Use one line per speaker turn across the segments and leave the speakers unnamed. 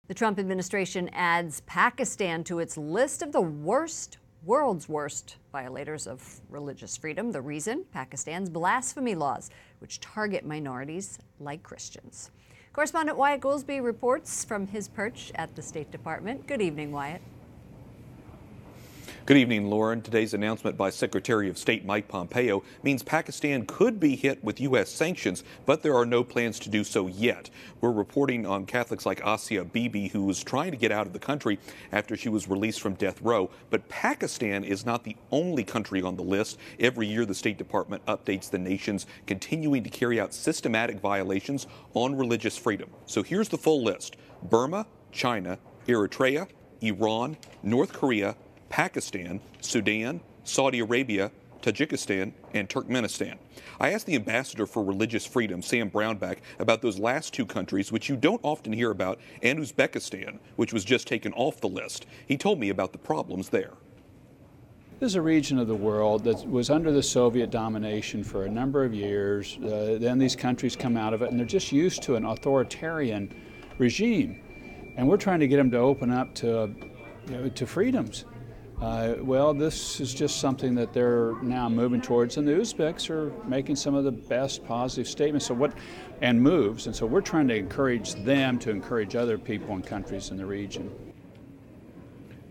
The Trump administration adds Pakistan to its list of the world's worst violators of religious freedom. The reason? Pakistan's blasphemy laws, which target minorities like Christians. Correspondent Wyatt Goolsby reports from his perch at the State Department. Good evening, Wyatt.
Good evening, Lauren. Today's announcement by Secretary of State Mike Pompeo means Pakistan could be hit with U.S. sanctions, but there are no plans to do so yet. We're reporting on Catholics like Asia Bibi, who was trying to get out of the country after she was released from death row. But Pakistan is not the only country on the list. Every year, the State Department updates the nations continuing to carry out systematic violations on religious freedom. So here's the full list: Burma, China, Eritrea, Iran, North Korea, Pakistan, Sudan, Saudi Arabia, Tajikistan, and Turkmenistan. I asked the ambassador for religious freedom, Sam Brownback, about those last two countries, which you don't often hear about, and Uzbekistan, which was just taken off the list. He told me about the problems there.
This is a region of the world that was under the Soviet domination for a number of years. Then these countries come out of it, and they're just used to an authoritarian regime. And we're trying to get them to open up to freedoms. Well, this is just something that they're now moving towards, and the Uzbeks are making some of the best positive statements and moves, and so we're trying to encourage them to encourage other people and countries in the region.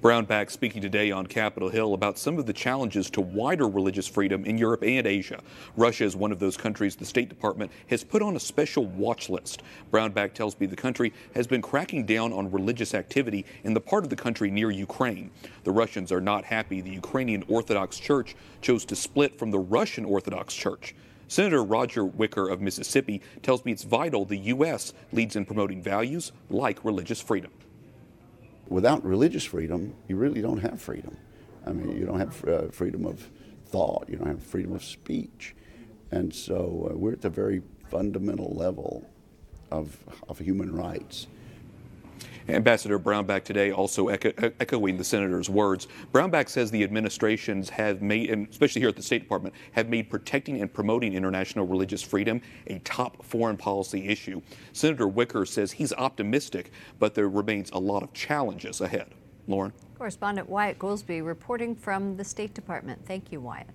Brownback speaking today on Capitol Hill about some of the challenges to wider religious freedom in Europe and Asia. Russia is one of those countries the State Department has put on a special watch list. Brownback tells me the country has been cracking down on religious activity in the part of the country near Ukraine. The Russians are not happy the Ukrainian Orthodox Church chose to split from the Russian Orthodox Church. Senator Roger Wicker of Mississippi tells me it's vital the U.S. leads in promoting values like religious freedom.
Without religious freedom, you really don't have freedom. I mean, you don't have freedom of thought, you don't have freedom of speech. And so we're at the very fundamental level of human rights.
Ambassador Brownback today also echoing the senator's words. Brownback says the administrations have made, and especially here at the State Department, have made protecting and promoting international religious freedom a top foreign policy issue. Senator Wicker says he's optimistic, but there remains a lot of challenges ahead. Lauren?
Correspondent Wyatt Goolsby reporting from the State Department. Thank you, Wyatt.